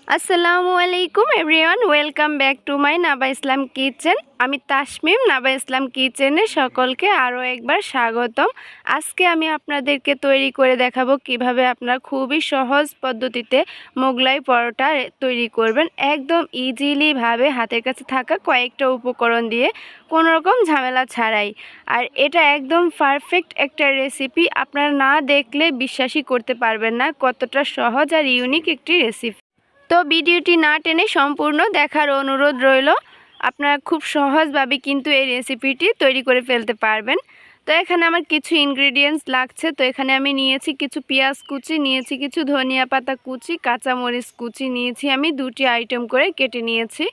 আসসালামু আলাইকুম everyone, welcome back to my Naba Islam kitchen. আমি তাসমিম, নাবা ইসলাম কিচেনে সকলকে আরও একবার স্বাগতম। আজকে আমি আপনাদেরকে তৈরি করে দেখাবো কিভাবে আপনারা খুবই সহজ পদ্ধতিতে মোগলাই পরোটা তৈরি করবেন, একদম ইজিলিভাবে হাতের কাছে থাকা কয়েকটা উপকরণ দিয়ে, কোনো রকম ঝামেলা ছাড়াই। আর এটা একদম পারফেক্ট একটা রেসিপি, আপনারা না দেখলে বিশ্বাসই করতে পারবেন না কতটা সহজ আর ইউনিক একটি রেসিপি। তো ভিডিওটি না টেনে সম্পূর্ণ দেখার অনুরোধ রইল। আপনারা খুব সহজভাবে কিন্তু এই রেসিপিটি তৈরি করে ফেলতে পারবেন। তো এখানে আমার কিছু ইনগ্রেডিয়েন্টস লাগছে। তো এখানে আমি নিয়েছি কিছু পেঁয়াজ কুচি, নিয়েছি কিছু ধনিয়া পাতা কুচি, কাঁচামরিচ কুচি নিয়েছি, আমি দুটি আইটেম করে কেটে নিয়েছি।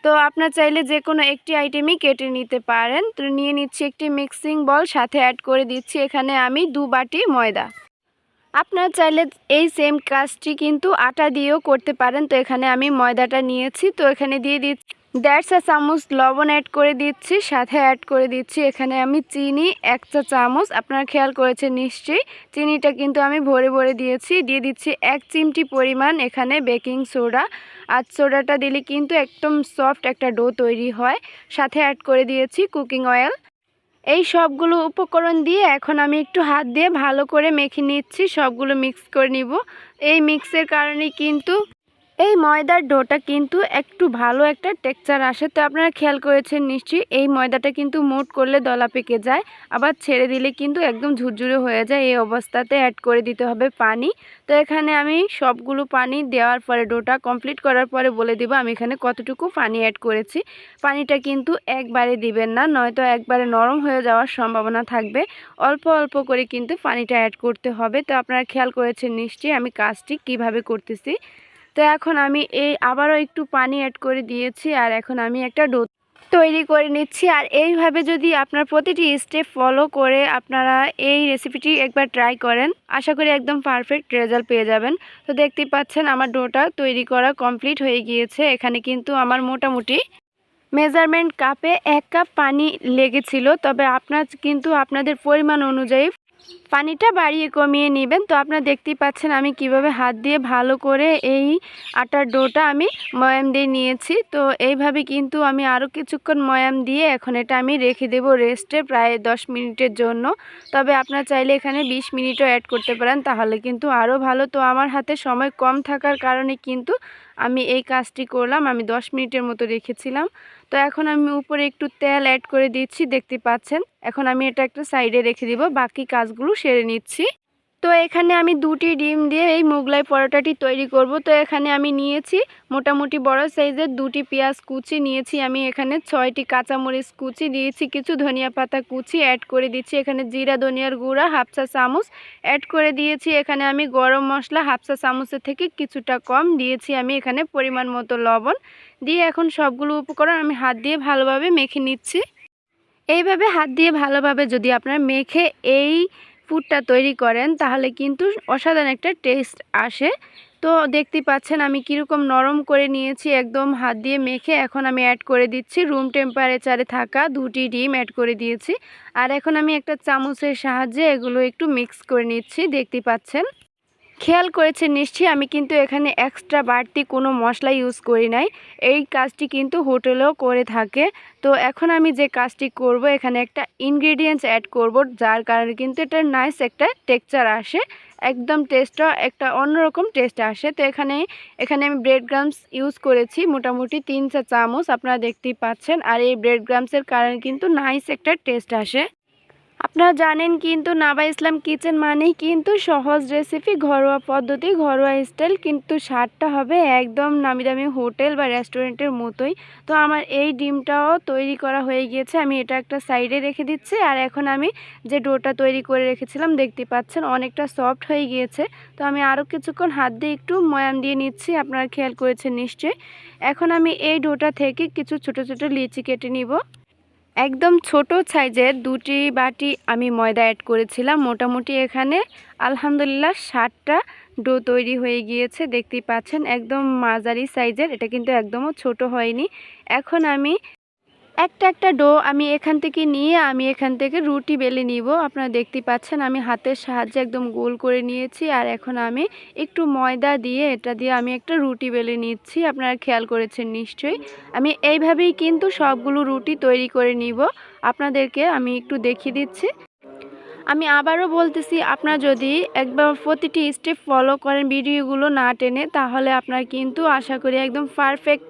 তো আপনার চাইলে যে কোনো একটি আইটেমই কেটে নিতে পারেন। তো নিয়ে নিচ্ছি একটি মিক্সিং বল, সাথে অ্যাড করে দিচ্ছি এখানে আমি 2 বাটি ময়দা। আপনারা চাইলে এই সেম কাজটি কিন্তু আটা দিয়েও করতে পারেন। তো এখানে আমি ময়দাটা নিয়েছি, তো এখানে দিয়ে দিচ্ছি 1.5 চা চামচ লবণ অ্যাড করে দিচ্ছি, সাথে অ্যাড করে দিচ্ছি এখানে আমি চিনি 1 চা চামচ। আপনারা খেয়াল করেছেন নিশ্চয়ই, চিনিটা কিন্তু আমি ভরে ভরে দিয়েছি। দিয়ে দিচ্ছি 1 চিমটি পরিমাণ এখানে বেকিং সোডা। আর সোডাটা দিলে কিন্তু একদম সফট একটা ডো তৈরি হয়। সাথে অ্যাড করে দিয়েছি কুকিং অয়েল। এই সবগুলো উপকরণ দিয়ে এখন আমি একটু হাত দিয়ে ভালো করে মেখে নিচ্ছি, সবগুলো মিক্স করে নিব। এই মিক্সের কারণে কিন্তু এই ময়দার ডোটা কিন্তু একটু ভালো একটা টেক্সচার আসে। তো আপনারা খেয়াল করেছেন নিশ্চয়ই, এই ময়দাটা কিন্তু মোট করলে দলা পেকে যায়, আবার ছেড়ে দিলে কিন্তু একদম ঝুরঝুরে হয়ে যায়। এই অবস্থাতে অ্যাড করে দিতে হবে পানি। তো এখানে আমি সবগুলো পানি দেওয়ার পরে, ডোটা কমপ্লিট করার পরে বলে দিব আমি এখানে কতটুকু পানি অ্যাড করেছি। পানিটা কিন্তু একবারে দিবেন না, নয়তো একবারে নরম হয়ে যাওয়ার সম্ভাবনা থাকবে। অল্প অল্প করে কিন্তু পানিটা অ্যাড করতে হবে। তো আপনারা খেয়াল করেছেন নিশ্চয়ই আমি কাজটি কিভাবে করতেছি। তো এখন আমি আবারও একটু পানি অ্যাড করে দিয়েছি, আর এখন আমি একটা ডো তৈরি করে নিচ্ছি। আর এইভাবে যদি আপনার প্রতিটি স্টেপ ফলো করে আপনারা এই রেসিপিটি একবার ট্রাই করেন, আশা করি একদম পারফেক্ট রেজাল্ট পেয়ে যাবেন। তো দেখতেই পাচ্ছেন আমার ডোটা তৈরি করা কমপ্লিট হয়ে গিয়েছে। এখানে কিন্তু আমার মোটামুটি মেজারমেন্ট কাপে 1 কাপ পানি লেগেছিল, তবে আপনার কিন্তু আপনাদের পরিমাণ অনুযায়ী পানিটা বাড়িয়ে কমিয়ে নেবেন। তো আপনারা দেখতেই পাচ্ছেন আমি কিভাবে হাত দিয়ে ভালো করে এই আটার ডোটা আমি ময়াম দিয়ে নিয়েছি। তো এইভাবে কিন্তু আমি আরও কিছুক্ষণ ময়াম দিয়ে এখন এটা আমি রেখে দেব রেস্টে প্রায় 10 মিনিটের জন্য। তবে আপনারা চাইলে এখানে 20 মিনিটও অ্যাড করতে পারেন, তাহলে কিন্তু আরও ভালো। তো আমার হাতে সময় কম থাকার কারণে কিন্তু আমি এই কাজটি করলাম, আমি 10 মিনিটের মতো রেখেছিলাম। তো এখন আমি উপরে একটু তেল অ্যাড করে দিচ্ছি, দেখতে পাচ্ছেন। এখন আমি এটা একটা সাইডে রেখে দিব, বাকি কাজগুলো সেরে নিচ্ছি। তো এখানে আমি 2টি ডিম দিয়ে এই মোগলাই পরোটাটি তৈরি করব। তো এখানে আমি নিয়েছি মোটামুটি বড় সাইজের 2টি পেঁয়াজ কুচি, নিয়েছি আমি এখানে 6টি কাঁচামরিচ কুচি, দিয়েছি কিছু ধনিয়া পাতা কুচি, অ্যাড করে দিচ্ছি এখানে জিরা ধনিয়ার গুঁড়া 1/2 চা চামচ, অ্যাড করে দিয়েছি এখানে আমি গরম মশলা 1/2 চা চামচের থেকে কিছুটা কম, দিয়েছি আমি এখানে পরিমাণ মতো লবণ। দিয়ে এখন সবগুলো উপকরণ আমি হাত দিয়ে ভালোভাবে মেখে নিচ্ছি। এইভাবে হাত দিয়ে ভালোভাবে যদি আপনারা মেখে এই পুরটা তৈরি করেন, তাহলে কিন্তু অসাধারণ একটা টেস্ট আসে। তো দেখতেই পাচ্ছেন আমি কীরকম নরম করে নিয়েছি একদম হাত দিয়ে মেখে। এখন আমি অ্যাড করে দিচ্ছি রুম টেম্পারেচারে থাকা 2টি ডিম অ্যাড করে দিয়েছি। আর এখন আমি একটা চামচের সাহায্যে এগুলো একটু মিক্স করে নিচ্ছি, দেখতেই পাচ্ছেন। খেয়াল করেছেন নিশ্চয়ই আমি কিন্তু এখানে এক্সট্রা বাড়তি কোনো মশলা ইউজ করি নাই। এই কাজটি কিন্তু হোটেলেও করে থাকে। তো এখন আমি যে কাজটি করব, এখানে একটা ইনগ্রেডিয়েন্টস অ্যাড করব, যার কারণে কিন্তু এটা নাইস একটা টেক্সচার আসে, একদম টেস্টটা একটা অন্যরকম টেস্ট আসে। তো এখানে আমি ব্রেড ক্রাম্বস ইউজ করেছি মোটামুটি 3 চা চামচ, আপনারা দেখতেই পাচ্ছেন। আর এই ব্রেড ক্রাম্বসের কারণে কিন্তু নাইস একটা টেস্ট আসে। আপনারা জানেন কিন্তু নাবা ইসলাম কিচেন মানেই কিন্তু সহজ রেসিপি, ঘরোয়া পদ্ধতি, ঘরোয়া স্টাইল, কিন্তু স্বাদটা হবে একদম নামি দামি হোটেল বা রেস্টুরেন্টের মতোই। তো আমার এই ডিমটাও তৈরি করা হয়ে গিয়েছে, আমি এটা একটা সাইডে রেখে দিচ্ছি। আর এখন আমি যে ডোটা তৈরি করে রেখেছিলাম, দেখতে পাচ্ছেন অনেকটা সফট হয়ে গিয়েছে। তো আমি আরও কিছুক্ষণ হাত দিয়ে একটু ময়াম দিয়ে নিচ্ছি, আপনারা খেয়াল করেছেন নিশ্চয়ই। এখন আমি এই ডোটা থেকে কিছু ছোট ছোট লিচি কেটে নিব। একদম ছোট সাইজের 2টি বাটি আমি ময়দা অ্যাড করেছিলাম। মোটামুটি এখানে আলহামদুলিল্লাহ 60টা ডো তৈরি হয়ে গিয়েছে, দেখতেই পাচ্ছেন একদম মাঝারি সাইজের, এটা কিন্তু একদমও ছোট হয়নি। এখন আমি একটা একটা ডো আমি এখান থেকে নিয়ে আমি এখান থেকে রুটি বেলে নিব। আপনারা দেখতেই পাচ্ছেন আমি হাতের সাহায্যে একদম গোল করে নিয়েছি। আর এখন আমি একটু ময়দা দিয়ে এটা দিয়ে আমি একটা রুটি বেলে নিচ্ছি। আপনারা খেয়াল করেছেন নিশ্চয়ই। আমি এইভাবেই কিন্তু সবগুলো রুটি তৈরি করে নিব। আপনাদেরকে আমি একটু দেখিয়ে দিচ্ছি। আমি আবারও বলতেছি, আপনারা যদি একবার প্রতিটি স্টেপ ফলো করেন ভিডিওগুলো না টেনে, তাহলে আপনারা কিন্তু আশা করি একদম পারফেক্ট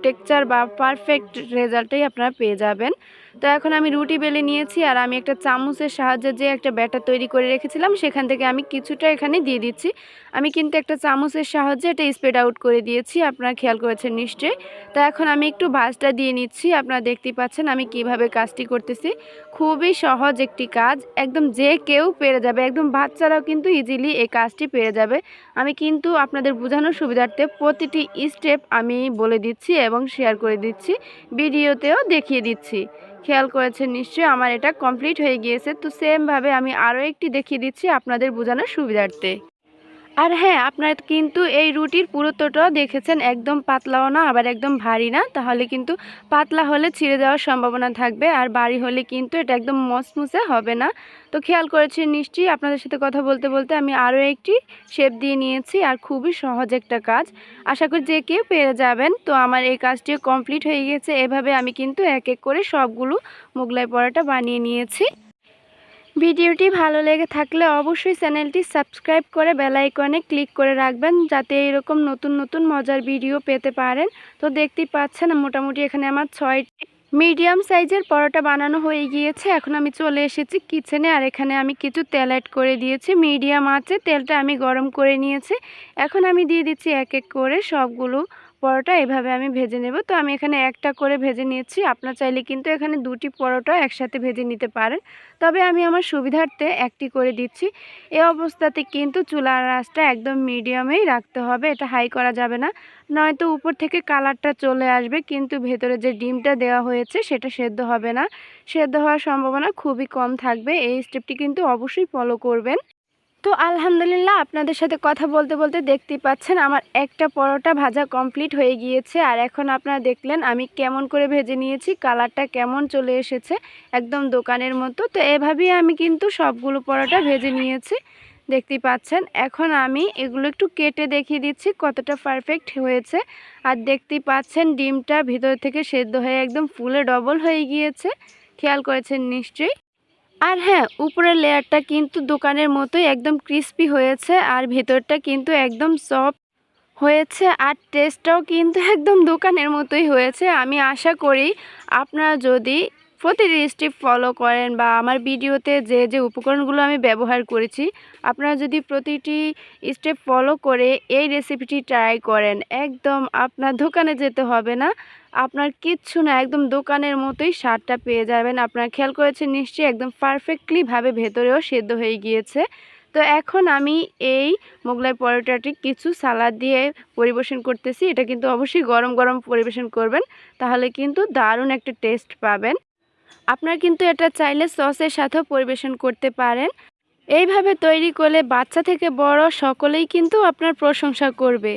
টেক্সচার বা পারফেক্ট রেজাল্টই আপনারা পেয়ে যাবেন। তো এখন আমি রুটি বেলে নিয়েছি আর আমি একটা চামচের সাহায্যে যে একটা ব্যাটার তৈরি করে রেখেছিলাম সেখান থেকে আমি কিছুটা এখানে দিয়ে দিচ্ছি। আমি কিন্তু একটা চামচের সাহায্যে এটা স্প্রেড আউট করে দিয়েছি, আপনারা খেয়াল করেছেন নিশ্চয়ই। তো এখন আমি একটু ভাঁজটা দিয়ে নিচ্ছি। আপনারা দেখতেই পাচ্ছেন আমি কিভাবে কাজটি করতেছি। খুবই সহজ একটি কাজ, একদম যে কেউ পেরে যাবে, একদম বাচ্চারাও কিন্তু ইজিলি এই কাজটি পেরে যাবে। আমি কিন্তু আপনাদের বোঝানোর সুবিধার্থে প্রতিটি স্টেপ আমি বলে দিচ্ছি এবং শেয়ার করে দিচ্ছি, ভিডিওতেও দেখিয়ে দিচ্ছি। খেয়াল করেছেন নিশ্চয়ই। আমার এটা কমপ্লিট হয়ে গিয়েছে। তো সেমভাবে আমি আরও একটি দেখিয়ে দিচ্ছি আপনাদের বোঝানোর সুবিধার্থে। আর হ্যাঁ, আপনারা কিন্তু এই রুটির পুরুত্বটাও দেখেছেন, একদম পাতলাও না আবার একদম ভারী না। তাহলে কিন্তু পাতলা হলে ছিঁড়ে যাওয়ার সম্ভাবনা থাকবে, আর ভারী হলে কিন্তু এটা একদম মচমুচে হবে না। তো খেয়াল করেছেন নিশ্চয়ই। আপনাদের সাথে কথা বলতে বলতে আমি আরও একটি শেপ দিয়ে নিয়েছি, আর খুবই সহজ একটা কাজ, আশা করি যে কেউ পেরে যাবেন। তো আমার এই কাজটিও কমপ্লিট হয়ে গেছে। এভাবে আমি কিন্তু এক এক করে সবগুলো মোগলাই পরোটা বানিয়ে নিয়েছি। ভিডিওটি ভালো লেগে থাকলে অবশ্যই চ্যানেলটি সাবস্ক্রাইব করে বেল আইকনে ক্লিক করে রাখবেন, যাতে এরকম নতুন নতুন মজার ভিডিও পেতে পারেন। তো দেখতেই পাচ্ছেন মোটামুটি এখানে আমার 6টি মিডিয়াম সাইজের পরোটা বানানো হয়ে গিয়েছে। এখন আমি চলে এসেছি কিচেনে, আর এখানে আমি কিছু তেল অ্যাড করে দিয়েছি। মিডিয়াম আছে তেলটা আমি গরম করে নিয়েছি। এখন আমি দিয়ে দিচ্ছি এক এক করে সবগুলো পরোটা। এভাবে আমি ভেজে নেব। তো আমি এখানে একটা করে ভেজে নিয়েছি। আপনার চাইলে কিন্তু এখানে দুটি পরোটা একসাথে ভেজে নিতে পারেন, তবে আমি আমার সুবিধার্থে একটি করে দিচ্ছি। এই অবস্থাতে কিন্তু চুলার আঁচটা একদম মিডিয়ামেই রাখতে হবে, এটা হাই করা যাবে না, নয়তো উপর থেকে কালারটা চলে আসবে কিন্তু ভেতরে যে ডিমটা দেওয়া হয়েছে সেটা সেদ্ধ হবে না। সেদ্ধ হওয়ার সম্ভাবনা খুবই কম থাকবে। এই স্টেপটি কিন্তু অবশ্যই ফলো করবেন। তো আলহামদুলিল্লাহ, আপনাদের সাথে কথা বলতে বলতে দেখতেই পাচ্ছেন আমার একটা পরোটা ভাজা কমপ্লিট হয়ে গিয়েছে। আর এখন আপনারা দেখলেন আমি কেমন করে ভেজে নিয়েছি, কালারটা কেমন চলে এসেছে, একদম দোকানের মতো। তো এভাবেই আমি কিন্তু সবগুলো পরোটা ভেজে নিয়েছি, দেখতেই পাচ্ছেন। এখন আমি এগুলো একটু কেটে দেখিয়ে দিচ্ছি কতটা পারফেক্ট হয়েছে। আর দেখতেই পাচ্ছেন ডিমটা ভিতর থেকে সেদ্ধ হয়ে একদম ফুলে ডবল হয়ে গিয়েছে, খেয়াল করেছেন নিশ্চয়ই। আর হ্যাঁ, উপরের লেয়ারটা কিন্তু দোকানের মতোই একদম ক্রিস্পি হয়েছে, আর ভেতরটা কিন্তু একদম সফট হয়েছে, আর টেস্টটাও কিন্তু একদম দোকানের মতোই হয়েছে। আমি আশা করি আপনারা যদি প্রতিটি স্টেপ ফলো করেন বা আমার ভিডিওতে যে যে উপকরণগুলো আমি ব্যবহার করেছি, আপনারা যদি প্রতিটি স্টেপ ফলো করে এই রেসিপিটি ট্রাই করেন, একদম আপনার দোকানে যেতে হবে না, আপনার কিচ্ছু না, একদম দোকানের মতোই স্বাদটা পেয়ে যাবেন। আপনারা খেয়াল করেছেন নিশ্চয়ই, একদম পারফেক্টলিভাবে ভেতরেও সেদ্ধ হয়ে গিয়েছে। তো এখন আমি এই মোগলাই পরোটাটি কিছু সালাদ দিয়ে পরিবেশন করতেছি। এটা কিন্তু অবশ্যই গরম গরম পরিবেশন করবেন, তাহলে কিন্তু দারুণ একটা টেস্ট পাবেন। আপনারা কিন্তু এটা চাইলে সসের সাথেও পরিবেশন করতে পারেন। এইভাবে তৈরি করলে বাচ্চা থেকে বড় সকলেই কিন্তু আপনার প্রশংসা করবে।